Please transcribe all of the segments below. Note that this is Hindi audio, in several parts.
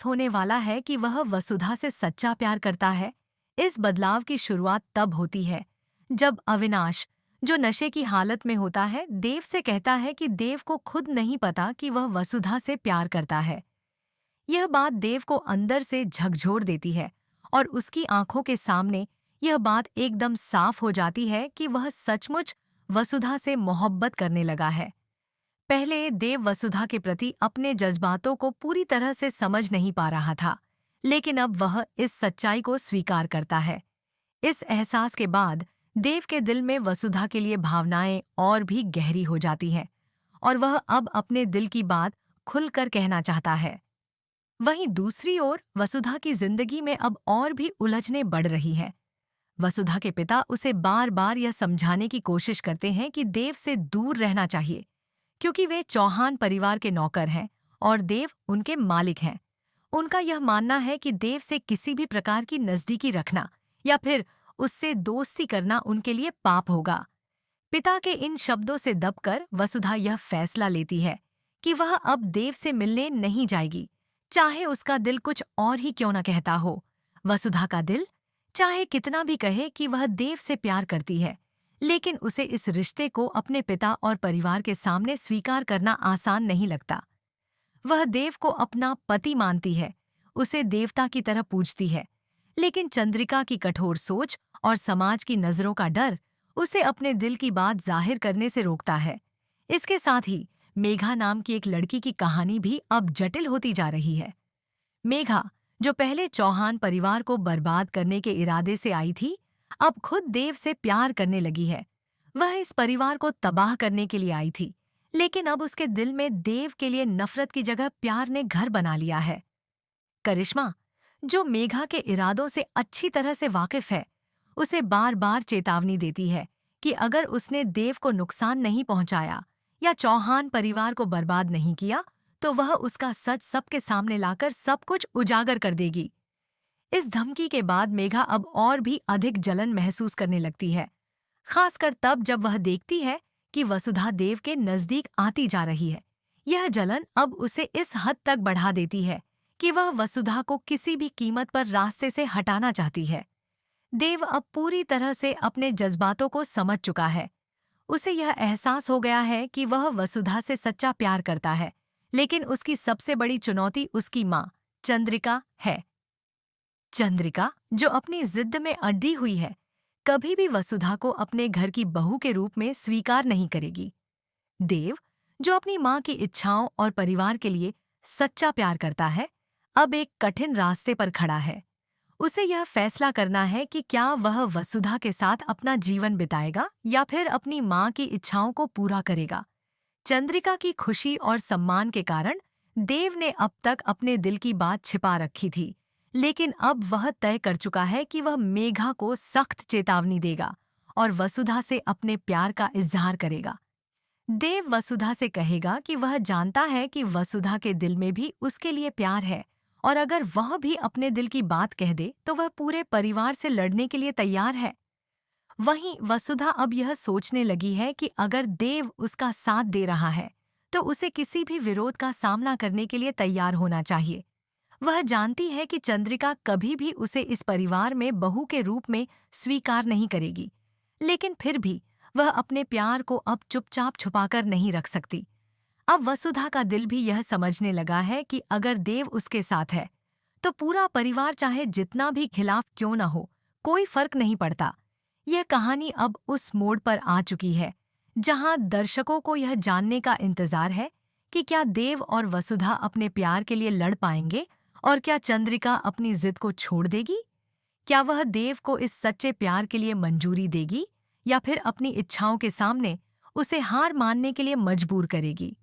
होने वाला है कि वह वसुधा से सच्चा प्यार करता है। इस बदलाव की शुरुआत तब होती है जब अविनाश, जो नशे की हालत में होता है, देव से कहता है कि देव को खुद नहीं पता कि वह वसुधा से प्यार करता है। यह बात देव को अंदर से झकझोर देती है और उसकी आंखों के सामने यह बात एकदम साफ हो जाती है कि वह सचमुच वसुधा से मोहब्बत करने लगा है। पहले देव वसुधा के प्रति अपने जज्बातों को पूरी तरह से समझ नहीं पा रहा था, लेकिन अब वह इस सच्चाई को स्वीकार करता है। इस एहसास के बाद देव के दिल में वसुधा के लिए भावनाएं और भी गहरी हो जाती हैं और वह अब अपने दिल की बात खुलकर कहना चाहता है। वहीं दूसरी ओर वसुधा की जिंदगी में अब और भी उलझनें बढ़ रही हैं। वसुधा के पिता उसे बार बार यह समझाने की कोशिश करते हैं कि देव से दूर रहना चाहिए, क्योंकि वे चौहान परिवार के नौकर हैं और देव उनके मालिक हैं। उनका यह मानना है कि देव से किसी भी प्रकार की नज़दीकी रखना या फिर उससे दोस्ती करना उनके लिए पाप होगा। पिता के इन शब्दों से दबकर वसुधा यह फैसला लेती है कि वह अब देव से मिलने नहीं जाएगी, चाहे उसका दिल कुछ और ही क्यों न कहता हो। वसुधा का दिल चाहे कितना भी कहे कि वह देव से प्यार करती है, लेकिन उसे इस रिश्ते को अपने पिता और परिवार के सामने स्वीकार करना आसान नहीं लगता। वह देव को अपना पति मानती है, उसे देवता की तरह पूजती है, लेकिन चंद्रिका की कठोर सोच और समाज की नज़रों का डर उसे अपने दिल की बात जाहिर करने से रोकता है। इसके साथ ही मेघा नाम की एक लड़की की कहानी भी अब जटिल होती जा रही है। मेघा, जो पहले चौहान परिवार को बर्बाद करने के इरादे से आई थी, अब खुद देव से प्यार करने लगी है। वह इस परिवार को तबाह करने के लिए आई थी, लेकिन अब उसके दिल में देव के लिए नफरत की जगह प्यार ने घर बना लिया है। करिश्मा, जो मेघा के इरादों से अच्छी तरह से वाकिफ है, उसे बार बार चेतावनी देती है कि अगर उसने देव को नुकसान नहीं पहुंचाया या चौहान परिवार को बर्बाद नहीं किया, तो वह उसका सच सबके सामने लाकर सब कुछ उजागर कर देगी। इस धमकी के बाद मेघा अब और भी अधिक जलन महसूस करने लगती है, खासकर तब जब वह देखती है कि वसुधा देव के नजदीक आती जा रही है। यह जलन अब उसे इस हद तक बढ़ा देती है कि वह वसुधा को किसी भी कीमत पर रास्ते से हटाना चाहती है। देव अब पूरी तरह से अपने जज्बातों को समझ चुका है। उसे यह एहसास हो गया है कि वह वसुधा से सच्चा प्यार करता है, लेकिन उसकी सबसे बड़ी चुनौती उसकी माँ चंद्रिका है। चंद्रिका, जो अपनी जिद में अड़ी हुई है, कभी भी वसुधा को अपने घर की बहू के रूप में स्वीकार नहीं करेगी। देव, जो अपनी माँ की इच्छाओं और परिवार के लिए सच्चा प्यार करता है, अब एक कठिन रास्ते पर खड़ा है। उसे यह फैसला करना है कि क्या वह वसुधा के साथ अपना जीवन बिताएगा या फिर अपनी माँ की इच्छाओं को पूरा करेगा। चंद्रिका की खुशी और सम्मान के कारण देव ने अब तक अपने दिल की बात छिपा रखी थी, लेकिन अब वह तय कर चुका है कि वह मेघा को सख्त चेतावनी देगा और वसुधा से अपने प्यार का इजहार करेगा। देव वसुधा से कहेगा कि वह जानता है कि वसुधा के दिल में भी उसके लिए प्यार है और अगर वह भी अपने दिल की बात कह दे तो वह पूरे परिवार से लड़ने के लिए तैयार है। वहीं वसुधा अब यह सोचने लगी है कि अगर देव उसका साथ दे रहा है तो उसे किसी भी विरोध का सामना करने के लिए तैयार होना चाहिए। वह जानती है कि चंद्रिका कभी भी उसे इस परिवार में बहू के रूप में स्वीकार नहीं करेगी, लेकिन फिर भी वह अपने प्यार को अब चुपचाप छुपाकर नहीं रख सकती। अब वसुधा का दिल भी यह समझने लगा है कि अगर देव उसके साथ है तो पूरा परिवार चाहे जितना भी खिलाफ क्यों न हो, कोई फर्क नहीं पड़ता। यह कहानी अब उस मोड़ पर आ चुकी है जहां दर्शकों को यह जानने का इंतजार है कि क्या देव और वसुधा अपने प्यार के लिए लड़ पाएंगे और क्या चंद्रिका अपनी जिद को छोड़ देगी। क्या वह देव को इस सच्चे प्यार के लिए मंजूरी देगी या फिर अपनी इच्छाओं के सामने उसे हार मानने के लिए मजबूर करेगी।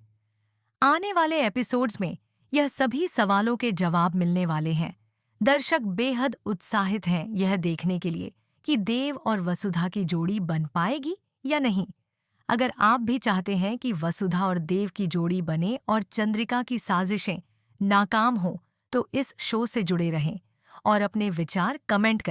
आने वाले एपिसोड्स में यह सभी सवालों के जवाब मिलने वाले हैं। दर्शक बेहद उत्साहित हैं यह देखने के लिए कि देव और वसुधा की जोड़ी बन पाएगी या नहीं। अगर आप भी चाहते हैं कि वसुधा और देव की जोड़ी बने और चंद्रिका की साजिशें नाकाम हों, तो इस शो से जुड़े रहें और अपने विचार कमेंट करें।